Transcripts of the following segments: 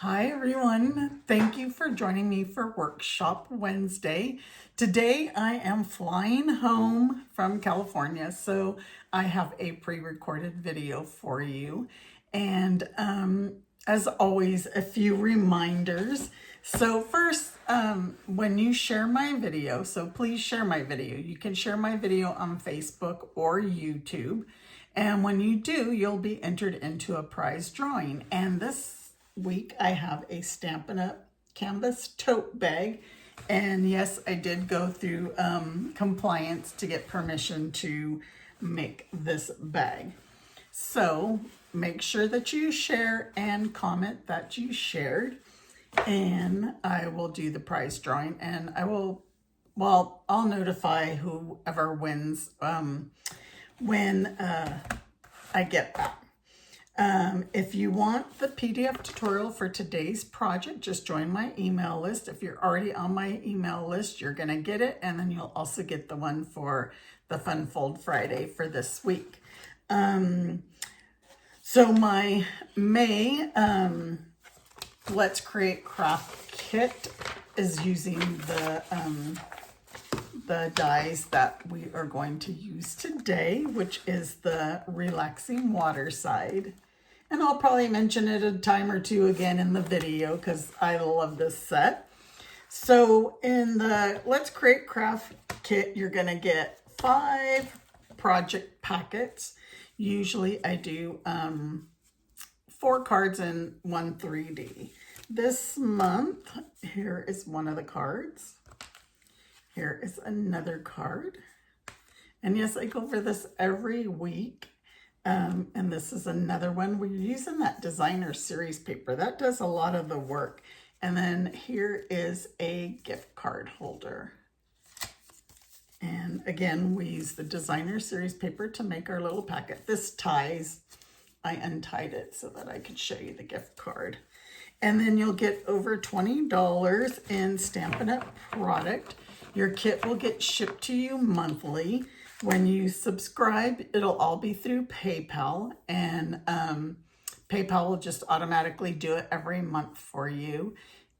Hi everyone, thank you for joining me for Workshop Wednesday. Today I am flying home from California, so I have a pre-recorded video for you. And as always, a few reminders. So first, when you share my video, so please share my video. You can share my video on Facebook or YouTube. And when you do, you'll be entered into a prize drawing. And this week I have a Stampin' Up! Canvas tote bag, and yes, I did go through compliance to get permission to make this bag. So make sure that you share and comment that you shared, and I will do the prize drawing, and I'll notify whoever wins when I get back. If you want the PDF tutorial for today's project, just join my email list. If you're already on my email list, you're going to get it. And then you'll also get the one for the Fun Fold Friday for this week. So my May Let's Create Craft kit is using the dies that we are going to use today, which is the Relaxing Waterside. And I'll probably mention it a time or two again in the video because I love this set. So in the Let's Create Craft kit, you're going to get 5 project packets. Usually I do 4 cards and 1 3D. This month, here is one of the cards. Here is another card. And yes, I go over this every week. And this is another one. We're using that designer series paper. That does a lot of the work. And then here is a gift card holder. And again, we use the designer series paper to make our little packet. This ties. I untied it so that I could show you the gift card. And then you'll get over $20 in Stampin' Up! Product. Your kit will get shipped to you monthly. When you subscribe, it'll all be through PayPal, and PayPal will just automatically do it every month for you.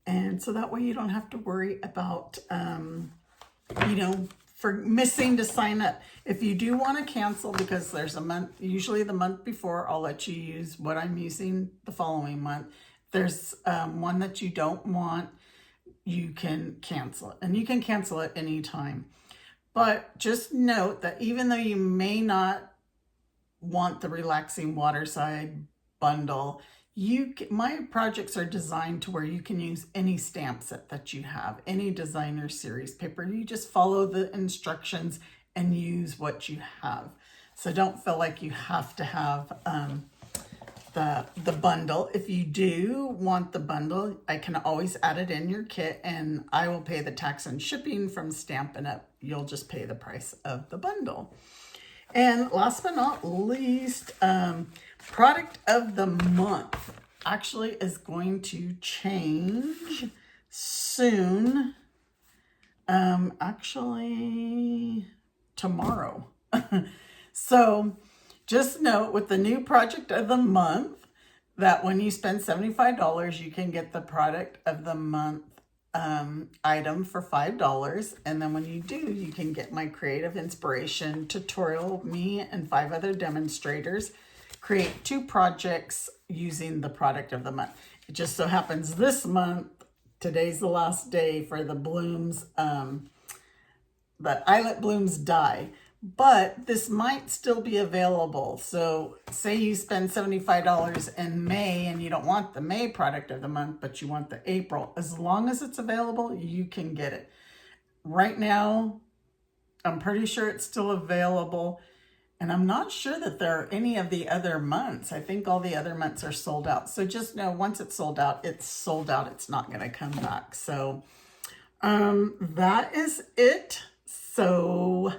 And so that way you don't have to worry about, for missing to sign up. If you do want to cancel, because there's a month, usually the month before, I'll let you use what I'm using the following month. There's one that you don't want, you can cancel it, and you can cancel it anytime. But just note that even though you may not want the Relaxing Waterside bundle, my projects are designed to where you can use any stamp set that you have, any designer series paper. You just follow the instructions and use what you have. So don't feel like you have to have the bundle. If you do want the bundle, I can always add it in your kit, and I will pay the tax and shipping from Stampin' Up! You'll just pay the price of the bundle. And last but not least, product of the month actually is going to change soon. Actually tomorrow. So just note with the new project of the month that when you spend $75, you can get the product of the month item for $5. And then when you do, you can get my creative inspiration tutorial. Me and 5 other demonstrators create 2 projects using the product of the month. It just so happens this month, today's the last day for the blooms, the Eyelet Blooms die. But this might still be available. So say you spend $75 in May and you don't want the May product of the month, but you want the April. As long as it's available, you can get it. Right now, I'm pretty sure it's still available. And I'm not sure that there are any of the other months. I think all the other months are sold out. So just know once it's sold out, it's sold out. It's not going to come back. So that is it. So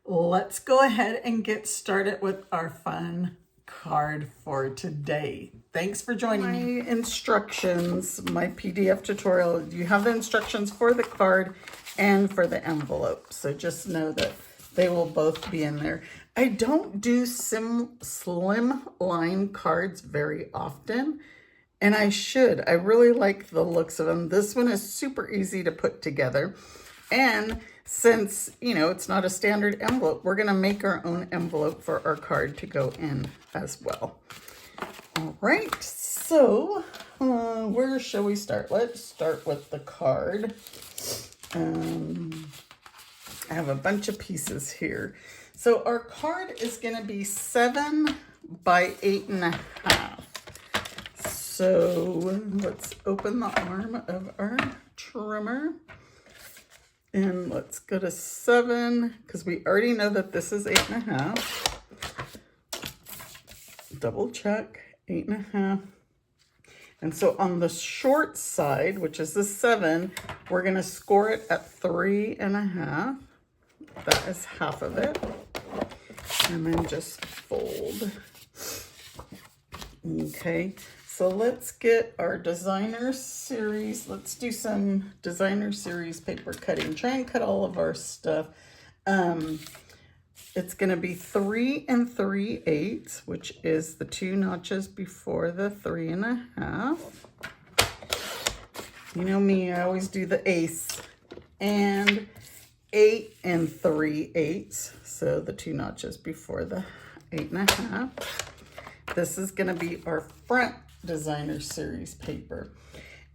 let's go ahead and get started with our fun card for today. Thanks for joining me. My instructions, my PDF tutorial, you have the instructions for the card and for the envelope. So just know that they will both be in there. I don't do slim line cards very often. And I really like the looks of them. This one is super easy to put together. And since, you know, it's not a standard envelope, we're gonna make our own envelope for our card to go in as well. All right, so where shall we start? Let's start with the card. I have a bunch of pieces here. So our card is going to be 7 by 8.5. So let's open the arm of our trimmer. And let's go to 7, because we already know that this is 8.5. Double check, 8.5. And so on the short side, which is the 7, we're going to score it at 3.5. That is half of it. And then just fold. Okay, so let's get our designer series. Let's do some designer series paper cutting. Try and cut all of our stuff. It's going to be 3 3/8, which is the 2 notches before the 3.5. You know me, I always do the ace. And 8 3/8, so the 2 notches before the 8.5. This is going to be our front designer series paper.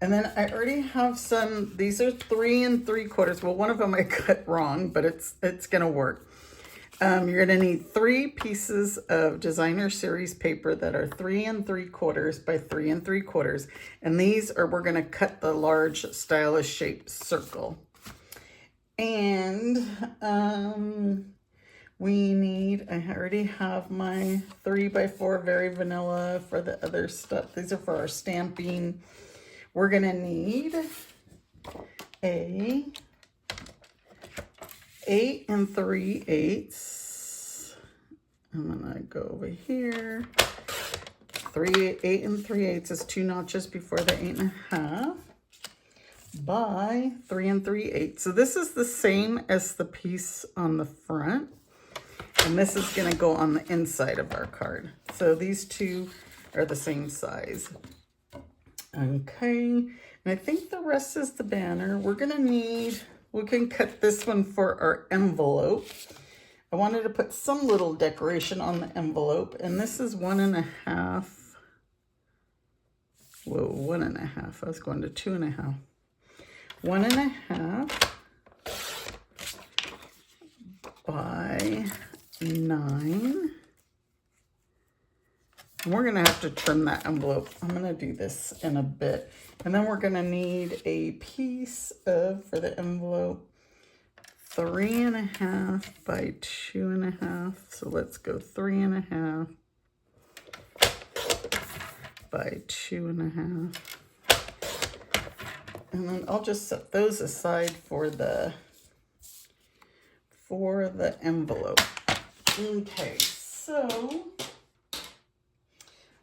And then I already have some, these are 3 3/4. Well, one of them I cut wrong, but it's going to work. You're going to need 3 pieces of designer series paper that are 3 3/4 by 3 3/4. And these are, we're going to cut the large stylish shaped circle. And we need, I already have my 3 by 4 very vanilla for the other stuff. These are for our stamping. We're going to need a 8 3/8. I'm gonna go over here. 8 3/8 is 2 notches before the 8.5 by 3 3/8. So this is the same as the piece on the front, and this is gonna go on the inside of our card. So these two are the same size. Okay, and I think the rest is the banner. We're gonna need, we can cut this one for our envelope. I wanted to put some little decoration on the envelope, and this is 1.5. Whoa, 1.5. I was going to 2.5. 1.5 by 9. And we're gonna have to trim that envelope. I'm gonna do this in a bit. And then we're gonna need a piece of, for the envelope, 3.5 by 2.5. So let's go 3.5 by 2.5. And then I'll just set those aside for the envelope. Okay, so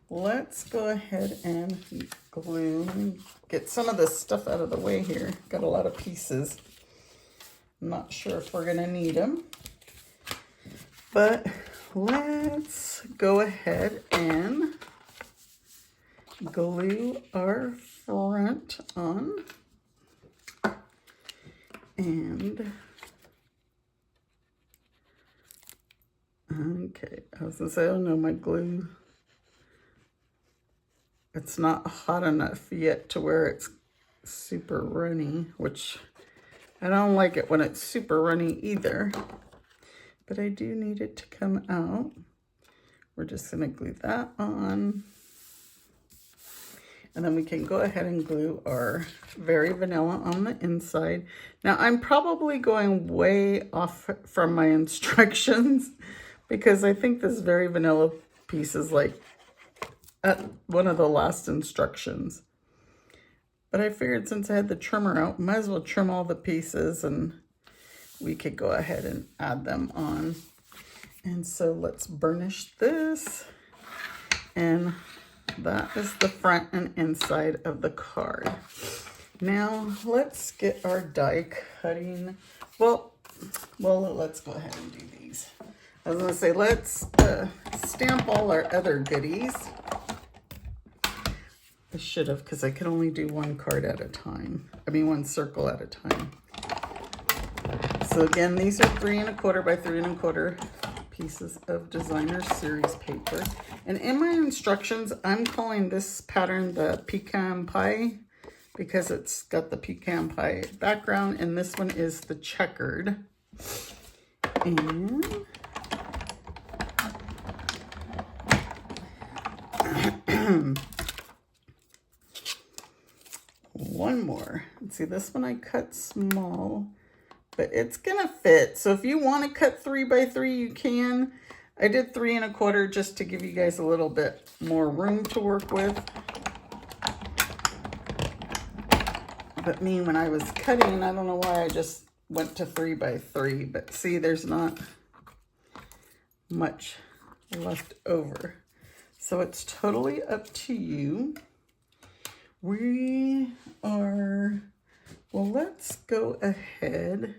let's go ahead and glue, get some of this stuff out of the way here. Got a lot of pieces. I'm not sure if we're gonna need them, but let's go ahead and glue our front on. And okay, I was gonna say, oh no, my glue, it's not hot enough yet to where it's super runny, which I don't like it when it's super runny either, but I do need it to come out. We're just gonna glue that on. And then we can go ahead and glue our Very Vanilla on the inside. Now I'm probably going way off from my instructions because I think this Very Vanilla piece is like at one of the last instructions. But I figured since I had the trimmer out, might as well trim all the pieces and we could go ahead and add them on. And so let's burnish this. And that is the front and inside of the card. Now let's get our die cutting. Well, let's go ahead and do these. I was gonna say, let's stamp all our other goodies. I should have, because I could only do one card at a time. I mean, one circle at a time. So again, these are 3 1/4 by 3 1/4 pieces of designer series paper. And in my instructions, I'm calling this pattern the pecan pie because it's got the pecan pie background, and this one is the checkered. And one more. See, this one I cut small, but it's gonna fit. So if you want to cut 3 by 3, you can. I did 3 1/4 just to give you guys a little bit more room to work with. But me, when I was cutting, I don't know why I just went to 3 by 3, but see, there's not much left over. So it's totally up to you. We are, well, let's go ahead.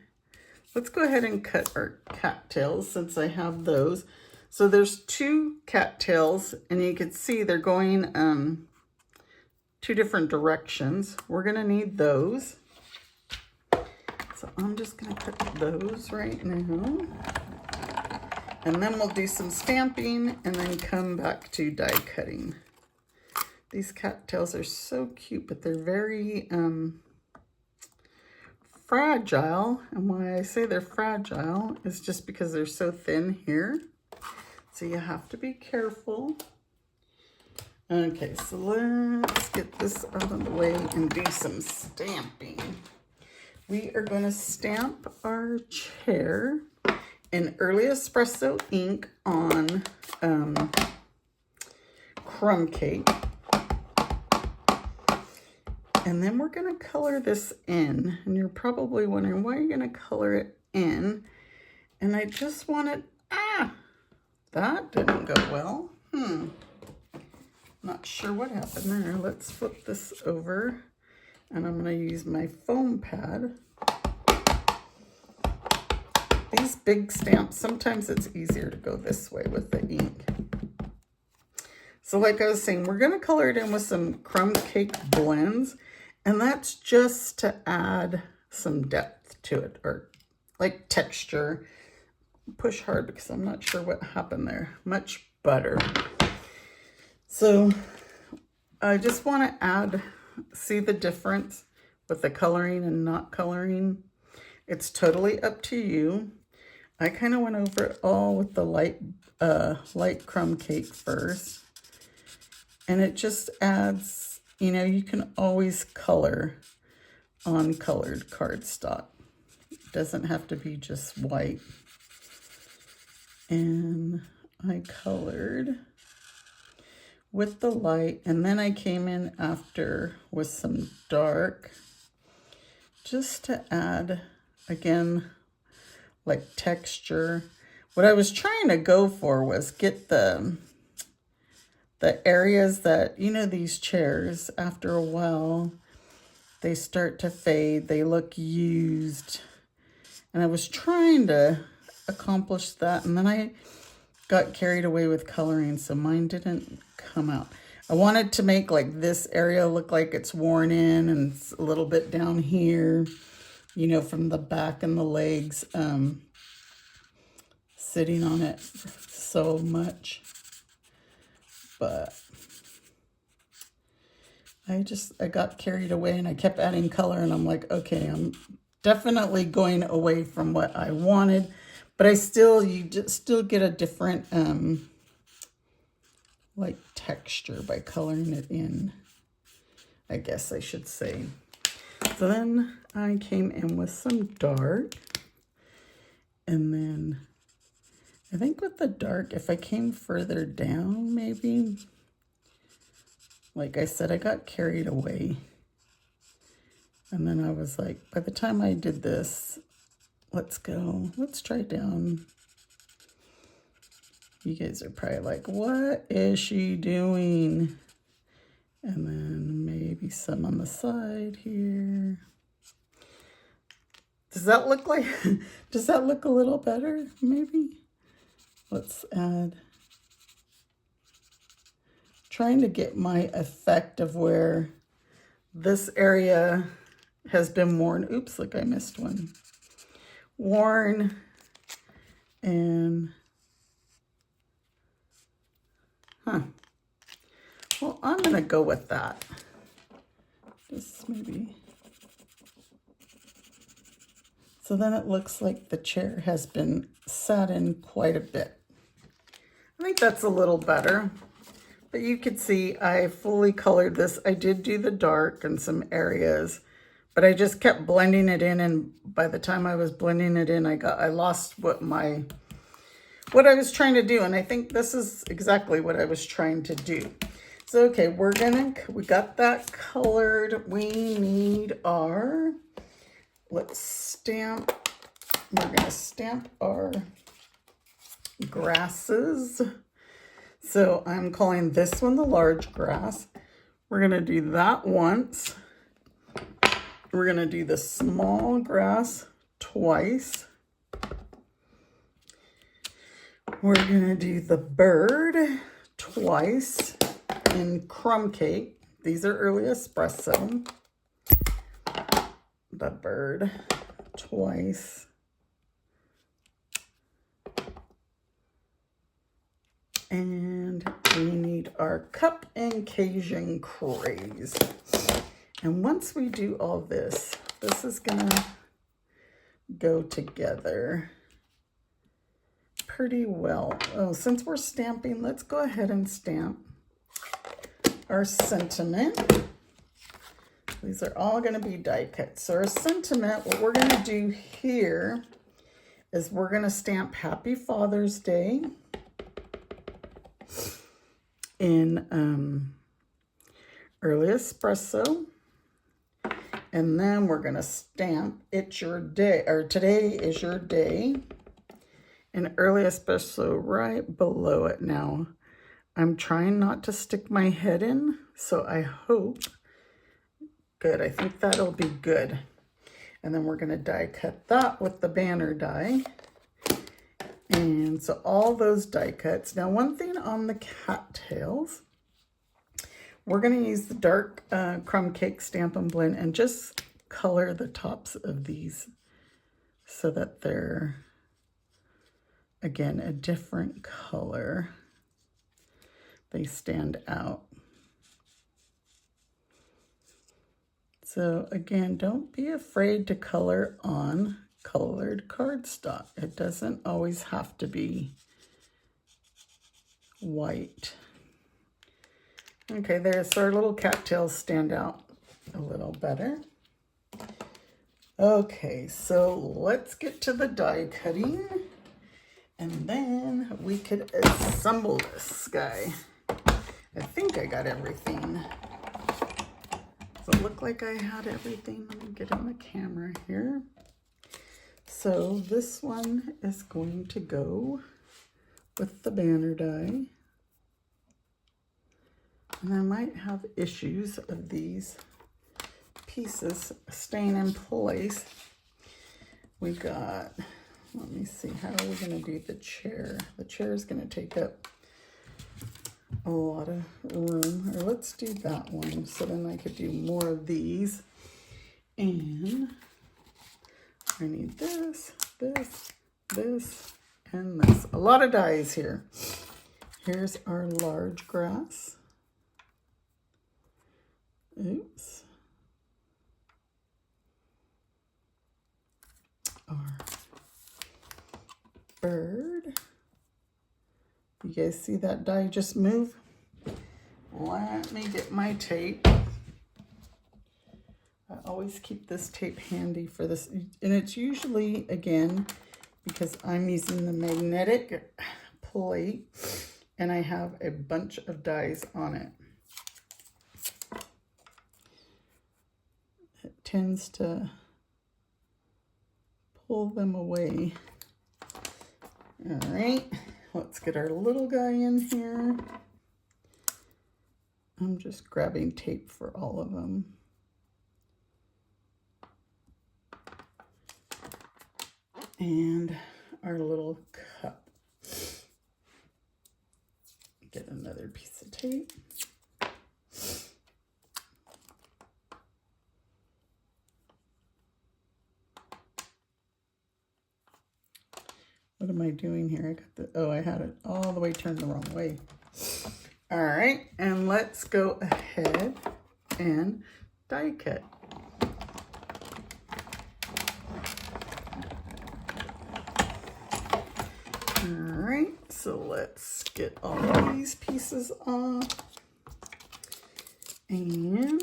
Let's go ahead and cut our cattails since I have those. So there's 2 cattails, and you can see they're going 2 different directions. We're gonna need those. So I'm just gonna cut those right now. And then we'll do some stamping and then come back to die cutting. These cattails are so cute, but they're very fragile. And why I say they're fragile is just because they're so thin here. So you have to be careful. Okay, so let's get this out of the way and do some stamping. We are going to stamp our chair in early espresso ink on crumb cake. And then we're going to color this in. And you're probably wondering, why are you going to color it in? And I just wanted, that didn't go well. Not sure what happened there. Let's flip this over. And I'm going to use my foam pad. These big stamps, sometimes it's easier to go this way with the ink. So like I was saying, we're going to color it in with some crumb cake blends. And that's just to add some depth to it, or like texture. Push hard because I'm not sure what happened there. Much butter. So I just want to add, see the difference with the coloring and not coloring. It's totally up to you. I kind of went over it all with the light crumb cake first. And it just adds, you know, you can always color on colored cardstock. It doesn't have to be just white. And I colored with the light, and then I came in after with some dark, just to add, again, like texture. What I was trying to go for was get the areas that, you know, these chairs, after a while, they start to fade, they look used. And I was trying to accomplish that, and then I got carried away with coloring, so mine didn't come out. I wanted to make like this area look like it's worn in, and it's a little bit down here, you know, from the back and the legs, sitting on it so much. But I got carried away, and I kept adding color, and I'm like, okay, I'm definitely going away from what I wanted. But you still get a different, like texture by coloring it in, I guess I should say. So then I came in with some dark, and then I think with the dark, if I came further down, maybe, like I said, I got carried away. And then I was like, by the time I did this, let's try down. You guys are probably like, what is she doing? And then maybe some on the side here. Does that look like, does that look a little better? Maybe. Let's trying to get my effect of where this area has been worn. Oops, look, I missed one. Worn, and well, I'm gonna go with that. Just maybe. So then it looks like the chair has been sat in quite a bit. I think that's a little better, but you could see I fully colored this. I did do the dark in some areas, but I just kept blending it in, and by the time I was blending it in, I lost what I was trying to do, and I think this is exactly what I was trying to do. So okay, we got that colored. We need our, let's stamp. We're gonna stamp our grasses. So I'm calling this one the large grass. We're gonna do that once. We're gonna do the small grass twice. We're gonna do the bird twice in crumb cake. These are early espresso. The bird twice. And we need our cup and Cajun craze. And once we do all this, this is gonna go together pretty well. Oh, since we're stamping, let's go ahead and stamp our sentiment. These are all gonna be die cut. So our sentiment, what we're gonna do here is we're gonna stamp Happy Father's Day in early espresso, and then we're gonna stamp It's Your Day, or Today Is Your Day, in early espresso right below it. Now I'm trying not to stick my head in, so I hope, good, I think that'll be good. And then we're gonna die cut that with the banner die. And so all those die cuts. Now, one thing on the cattails, we're going to use the dark crumb cake Stampin' Blend and just color the tops of these so that they're, again, a different color. They stand out. So again, don't be afraid to color on colored cardstock. It doesn't always have to be white. Okay, there's our little cattails stand out a little better. Okay, so let's get to the die cutting, and then we could assemble this guy. I think I got everything. Does it look like I had everything? Let me get on the camera here. So this one is going to go with the banner die. And I might have issues of these pieces staying in place. We got, let me see, how are we going to do the chair? The chair is going to take up a lot of room. Or let's do that one, so then I could do more of these. And I need this, this, this, and this. A lot of dies here. Here's our large grass. Oops. Our bird. You guys see that die just move? Let me get my tape. I always keep this tape handy for this, and it's usually, again, because I'm using the magnetic plate and I have a bunch of dies on it. It tends to pull them away. All right, let's get our little guy in here. I'm just grabbing tape for all of them. And our little cup. Get another piece of tape. am I doing here? I got the, oh, I had it all the way turned the wrong way. All right, and let's go ahead and die cut. All right, so let's get all these pieces off. And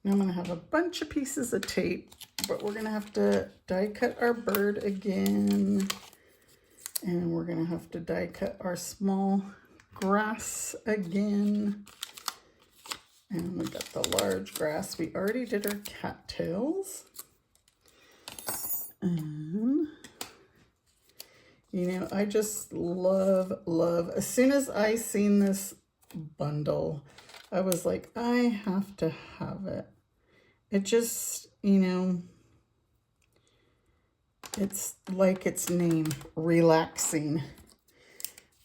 now I'm gonna have a bunch of pieces of tape, but we're gonna have to die cut our bird again. And we're gonna have to die cut our small grass again. And we got the large grass. We already did our cattails. And you know, I just love, as soon as I seen this bundle, I was like, I have to have it. It just, you know, it's like its name, relaxing.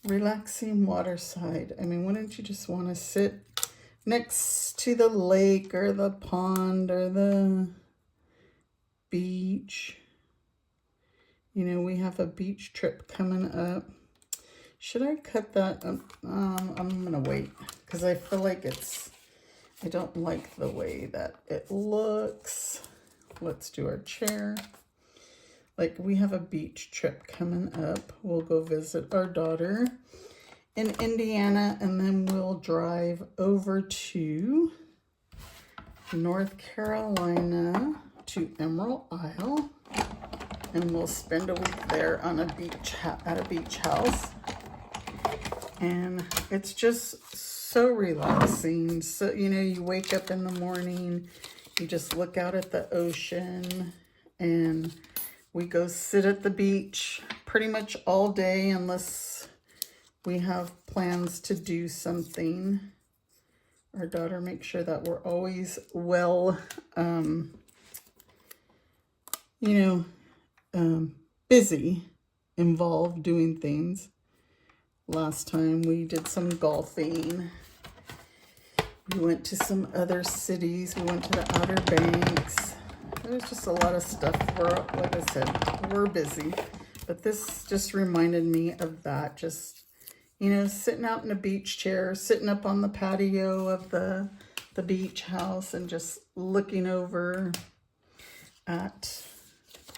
Relaxing Waterside. I mean, wouldn't you just want to sit next to the lake or the pond or the beach? You know, we have a beach trip coming up. Should I cut that? I'm going to wait because I feel like I don't like the way that it looks. Let's do our chair. Like, we have a beach trip coming up. We'll go visit our daughter in Indiana, and then we'll drive over to North Carolina to Emerald Isle. And we'll spend a week there on a beach at a beach house. And it's just so relaxing. So, you know, you wake up in the morning, you just look out at the ocean, and we go sit at the beach pretty much all day unless we have plans to do something. Our daughter makes sure that we're always well, you know, busy, involved doing things. Last time we did some golfing. We went to some other cities. We went to the Outer Banks. There's just a lot of stuff. Like I said, we're busy. But this just reminded me of that. Just, you know, sitting out in a beach chair, sitting up on the patio of the beach house and just looking over at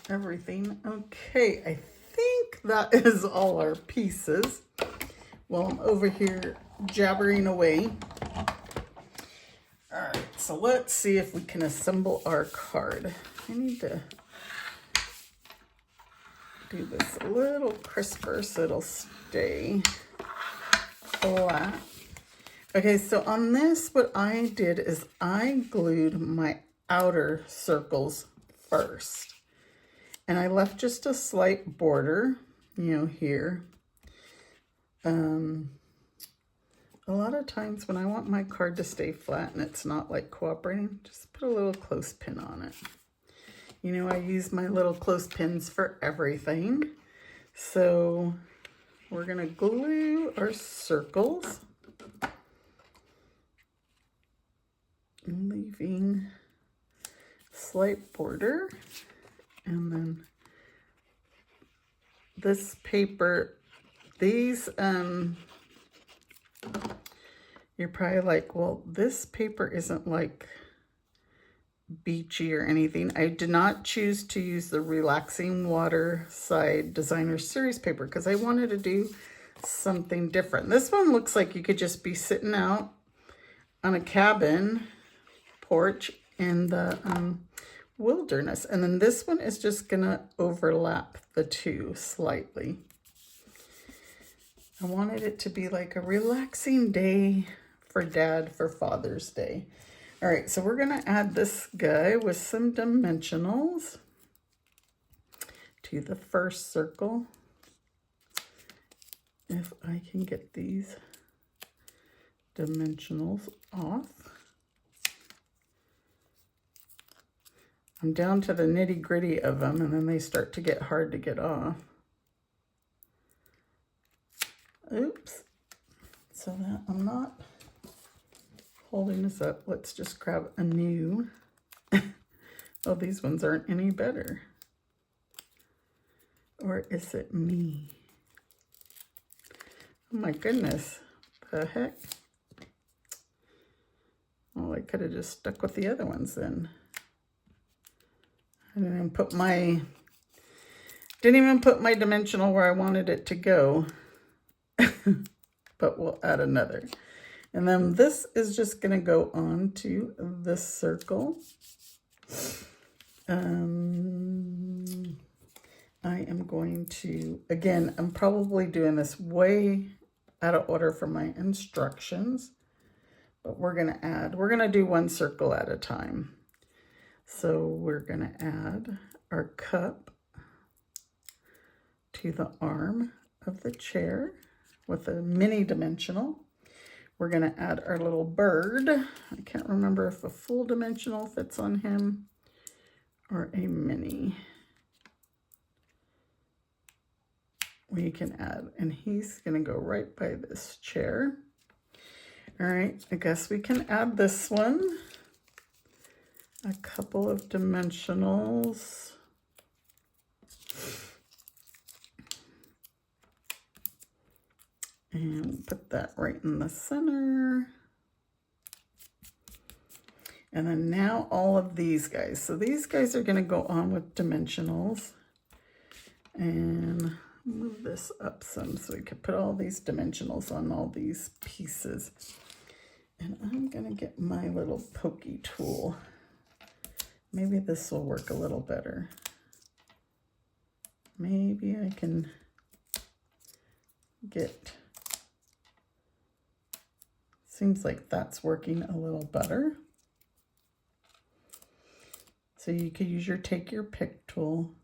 everything. Okay, I think that is all our pieces. Well, I'm over here jabbering away. All right, so let's see if we can assemble our card. I need to do this a little crisper so it'll stay flat. Okay, so on this, what I did is I glued my outer circles first. And I left just a slight border, you know, here. A lot of times when I want my card to stay flat and it's not like cooperating, just put a little clothespin on it. You know, I use my little clothespins for everything. So we're gonna glue our circles, leaving slight border. And then this paper, these, you're probably like, well, this paper isn't like beachy or anything. I did not choose to use the Relaxing Waterside Designer Series paper because I wanted to do something different. This one looks like you could just be sitting out on a cabin porch in the wilderness. And then this one is just gonna overlap the two slightly. I wanted it to be like a relaxing day for Dad for Father's Day. All right, so we're gonna add this guy with some dimensionals to the first circle. If I can get these dimensionals off. I'm down to the nitty gritty of them, and then they start to get hard to get off. Oops. So that I'm not holding this up. Let's just grab a new. Oh, these ones aren't any better. or is it me? Oh my goodness, the heck? Well, I could have just stuck with the other ones then. I didn't even put my dimensional where I wanted it to go. But we'll add another. And then this is just going to go on to this circle. I am going to, again, I'm probably doing this way out of order for my instructions, but we're going to do one circle at a time. So we're going to add our cup to the arm of the chair with a mini dimensional. We're going to add our little bird. I can't remember if a full dimensional fits on him or a mini. We can add, and he's going to go right by this chair. All right, I guess we can add this one. A couple of dimensionals. And put that right in the center. And then now all of these guys. So these guys are going to go on with dimensionals. And move this up some so we can put all these dimensionals on all these pieces. And I'm going to get my little pokey tool. Maybe this will work a little better. Maybe I can get... Seems like that's working a little better. So you could use your take your pick tool.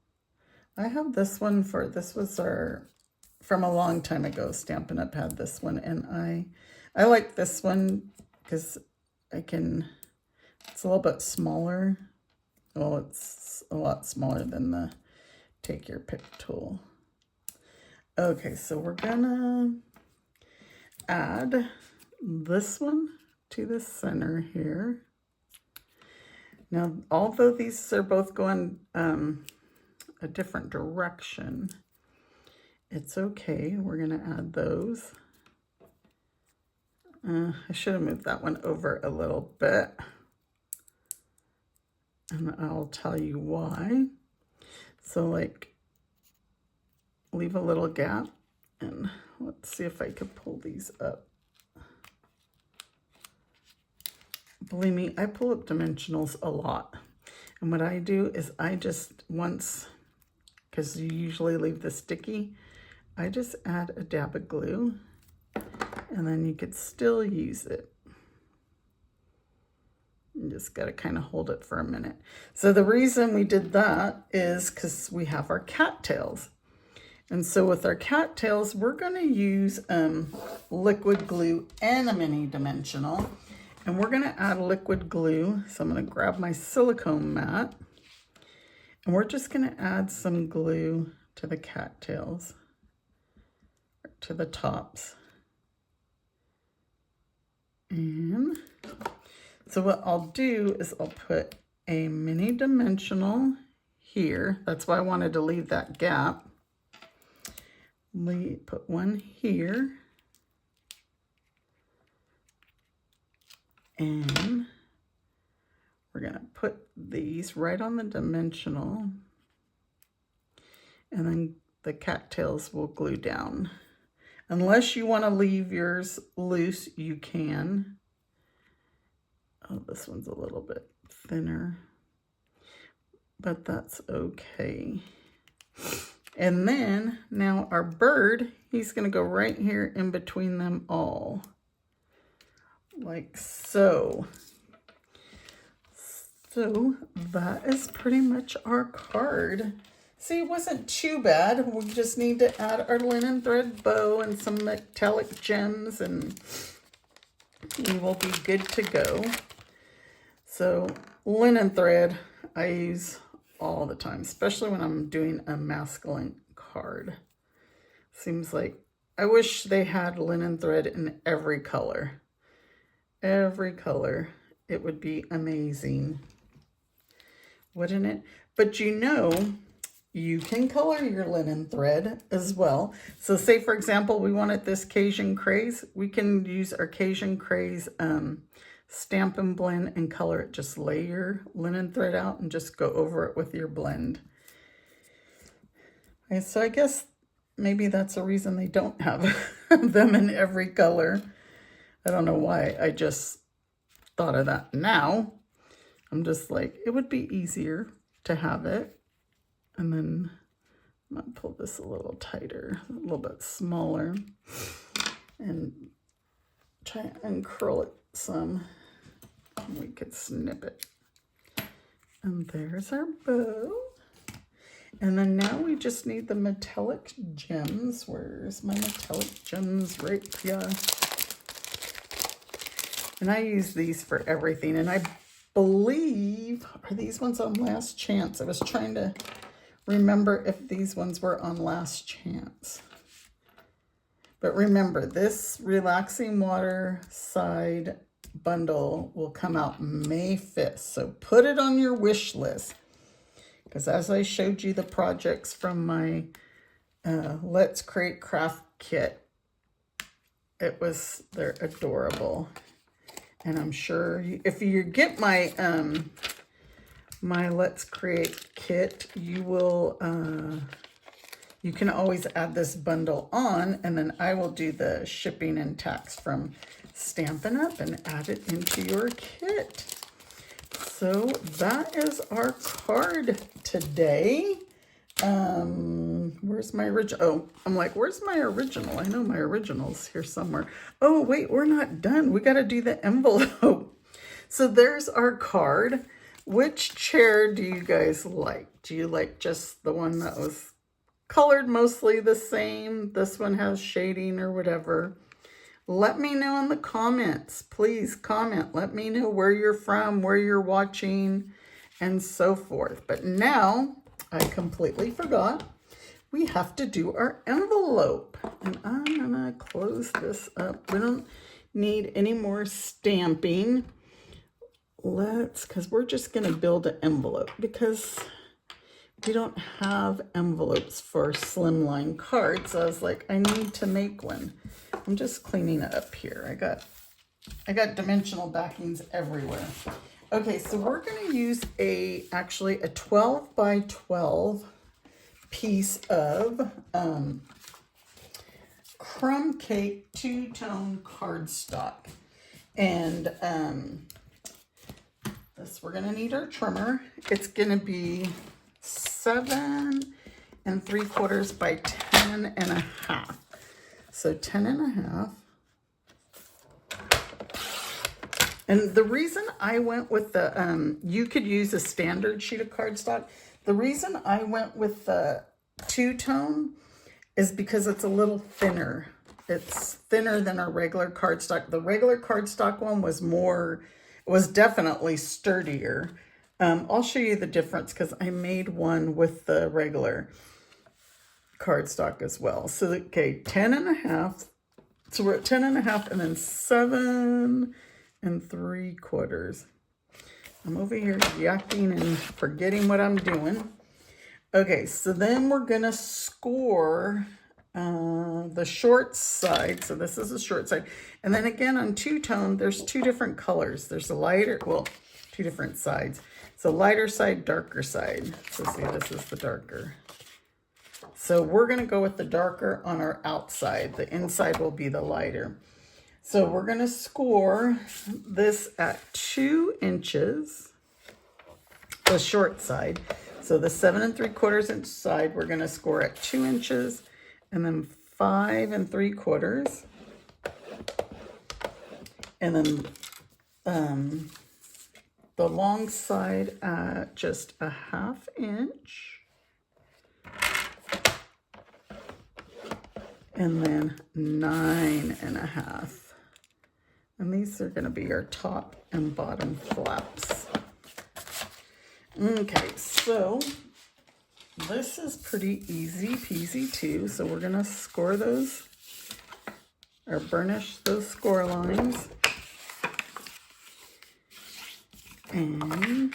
I have this one this was from a long time ago. Stampin' Up! Had this one, and I like this one because it's a little bit smaller. Well, it's a lot smaller than the take your pick tool. Okay, so we're gonna add this one to the center here. Now, although these are both going a different direction, it's okay. We're going to add those. I should have moved that one over a little bit, and I'll tell you why. So, like, leave a little gap, and let's see if I could pull these up. Believe me, I pull up dimensionals a lot. And what I do is I just once, because you usually leave the sticky, I just add a dab of glue, and then you could still use it. You just got to kind of hold it for a minute. So the reason we did that is because we have our cattails. And so with our cattails, we're going to use liquid glue and a mini dimensional. And we're going to add liquid glue. So I'm going to grab my silicone mat. And we're just going to add some glue to the cattails, to the tops. And so what I'll do is I'll put a mini dimensional here. That's why I wanted to leave that gap. Put one here. And we're going to put these right on the dimensional, and then the cattails will glue down. Unless you want to leave yours loose, you can. Oh, this one's a little bit thinner, but that's okay. And then now our bird, he's going to go right here in between them all. Like so. So that is pretty much our card. See, it wasn't too bad. We just need to add our linen thread bow and some metallic gems, and we will be good to go. So linen thread I use all the time, especially when I'm doing a masculine card. Seems like I wish they had linen thread in every color. Every color. It would be amazing, wouldn't it? But you know, you can color your linen thread as well. So say, for example, we wanted this Cajun Craze. We can use our Cajun Craze Stampin' blend and color it. Just lay your linen thread out and just go over it with your blend. Okay, so I guess maybe that's a reason they don't have them in every color. I don't know why. I just thought of that now. I'm just like, it would be easier to have it. And then I'm going to pull this a little tighter, a little bit smaller, and try and uncurl it some. We could snip it. And there's our bow. And then now we just need the metallic gems. Where's my metallic gems? Right here. And I use these for everything. And I believe, are these ones on Last Chance? I was trying to remember if these ones were on Last Chance. But remember, this Relaxing Waterside bundle will come out May 5th. So put it on your wish list. Because as I showed you the projects from my Let's Create Craft kit, they're adorable. And I'm sure if you get my my Let's Create kit, you will, you can always add this bundle on, and then I will do the shipping and tax from Stampin' Up! And add it into your kit. So that is our card today. Where's my original? Oh, I'm like, where's my original? I know my original's here somewhere. Oh, wait, we're not done. We got to do the envelope. So there's our card. Which chair do you guys like? Do you like just the one that was colored mostly the same? This one has shading or whatever. Let me know in the comments. Please comment. Let me know where you're from, where you're watching, and so forth. But now, I completely forgot. We have to do our envelope. And I'm going to close this up. We don't need any more stamping. Because we're just going to build an envelope because we don't have envelopes for slimline cards. So I was like, I need to make one. I'm just cleaning it up here. I got dimensional backings everywhere. Okay, so we're going to use actually a 12 by 12 piece of crumb cake two-tone cardstock. And we're going to need our trimmer. It's going to be 7 3/4 by 10 1/2. So 10 1/2. And the reason I went with the, you could use a standard sheet of cardstock. The reason I went with the two-tone is because it's a little thinner. It's thinner than a regular cardstock. The regular cardstock one was definitely sturdier. I'll show you the difference because I made one with the regular cardstock as well. So, okay, 10 1/2. So we're at 10 1/2 and then 7 3/4. I'm over here yakking and forgetting what I'm doing. Okay, so then we're going to score the short side. So this is the short side. And then again on two-tone, there's two different colors. There's a lighter, well, two different sides. So lighter side, darker side. So see, this is the darker. So we're going to go with the darker on our outside. The inside will be the lighter. So we're going to score this at 2 inches, the short side. So the 7 3/4 inch side, we're going to score at 2 inches, and then 5 3/4. And then the long side at just a 1/2 inch. And then 9 1/2. And these are going to be our top and bottom flaps. Okay, so this is pretty easy peasy too. So we're going to score those or burnish those score lines. And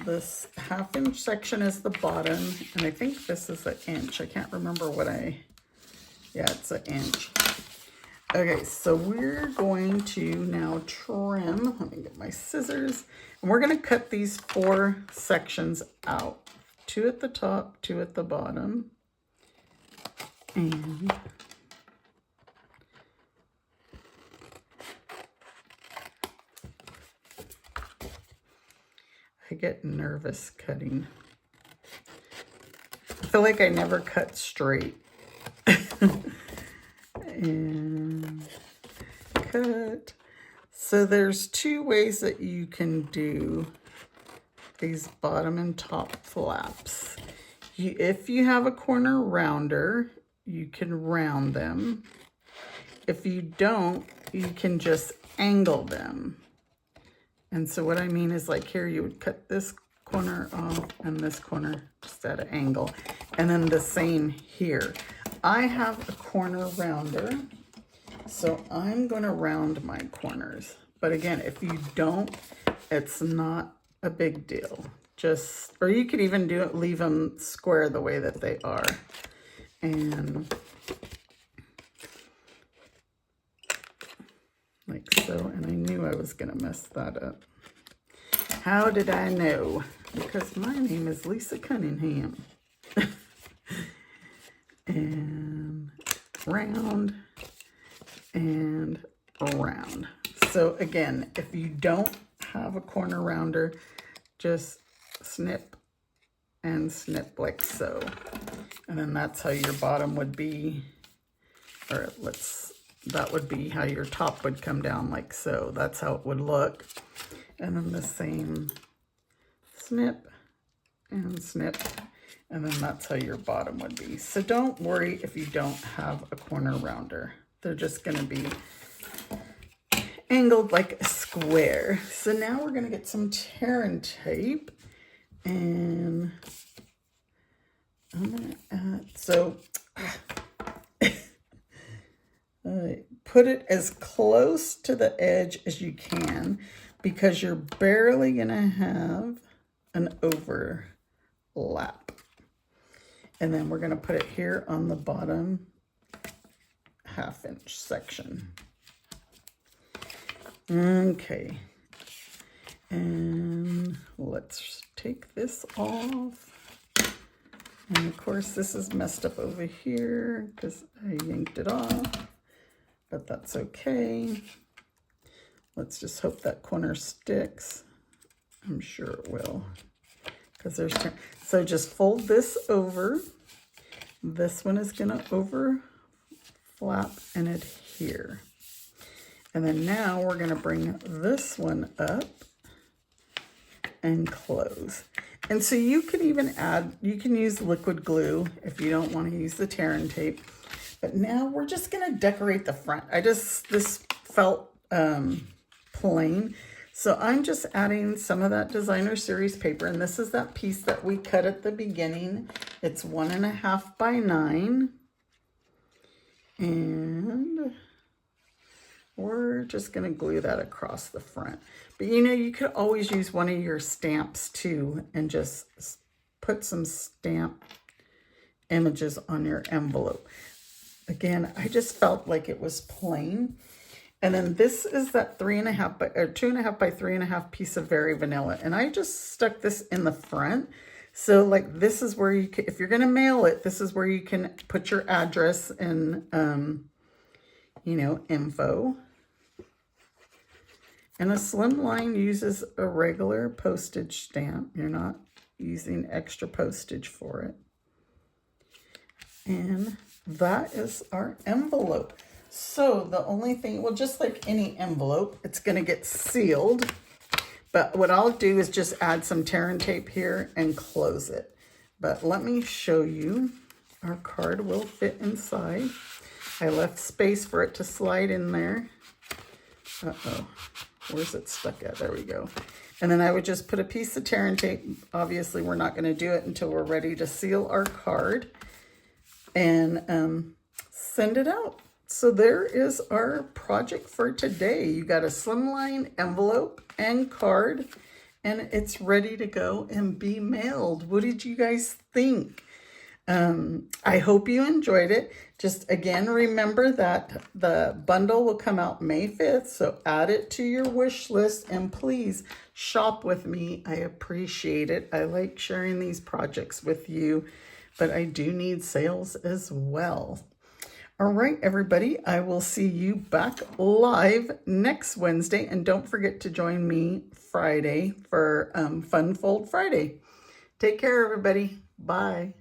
this 1/2 inch section is the bottom, and I think this is an inch. I can't remember what yeah, it's an inch. Okay, so we're going to now trim. Let me get my scissors. And we're going to cut these 4 sections out. 2 at the top, 2 at the bottom. And I get nervous cutting. I feel like I never cut straight. And cut. So there's 2 ways that you can do these bottom and top flaps. If you have a corner rounder, you can round them. If you don't, you can just angle them. And so what I mean is, like, here you would cut this corner off and this corner just at an angle. And then the same here. I have a corner rounder, so I'm going to round my corners. But again, if you don't, it's not a big deal. Just, or you could even do it, leave them square the way that they are. And like so, and I knew I was going to mess that up. How did I know? Because my name is Lisa Cunningham. And round and around. So again, if you don't have a corner rounder, just snip and snip like so. And then that's how your bottom would be, or that would be how your top would come down, like so. That's how it would look. And then the same snip and snip. And then that's how your bottom would be. So don't worry if you don't have a corner rounder. They're just going to be angled like a square. So now we're going to get some tear and tape. And I'm going to add, so put it as close to the edge as you can, because you're barely going to have an overlap. And then we're going to put it here on the bottom 1/2 inch section. Okay. And let's take this off. And of course, this is messed up over here because I yanked it off, but that's okay. Let's just hope that corner sticks. I'm sure it will. Because there's, so just fold this over. This one is going to overlap and adhere. And then now we're going to bring this one up and close. And so you can even add, you can use liquid glue if you don't want to use the tear and tape. But now we're just going to decorate the front. This felt plain. So I'm just adding some of that designer series paper, and this is that piece that we cut at the beginning. It's 1.5 by 9, and we're just going to glue that across the front. But you know, you could always use one of your stamps too, and just put some stamp images on your envelope. Again, I just felt like it was plain. And then this is that 2.5 by 3.5 piece of Very Vanilla. And I just stuck this in the front. So like this is where you can, if you're going to mail it, this is where you can put your address and, you know, info. And a slim line uses a regular postage stamp. You're not using extra postage for it. And that is our envelope. So the only thing, well, just like any envelope, it's going to get sealed. But what I'll do is just add some tear and tape here and close it. But let me show you. Our card will fit inside. I left space for it to slide in there. Uh-oh. Where's it stuck at? There we go. And then I would just put a piece of tear and tape. Obviously, we're not going to do it until we're ready to seal our card. And send it out. So there is our project for today. You got a slimline envelope and card, and it's ready to go and be mailed. What did you guys think? I hope you enjoyed it. Just again, remember that the bundle will come out May 5th, so add it to your wish list and please shop with me. I appreciate it. I like sharing these projects with you, but I do need sales as well. All right, everybody, I will see you back live next Wednesday, and don't forget to join me Friday for Fun Fold Friday. Take care, everybody. Bye.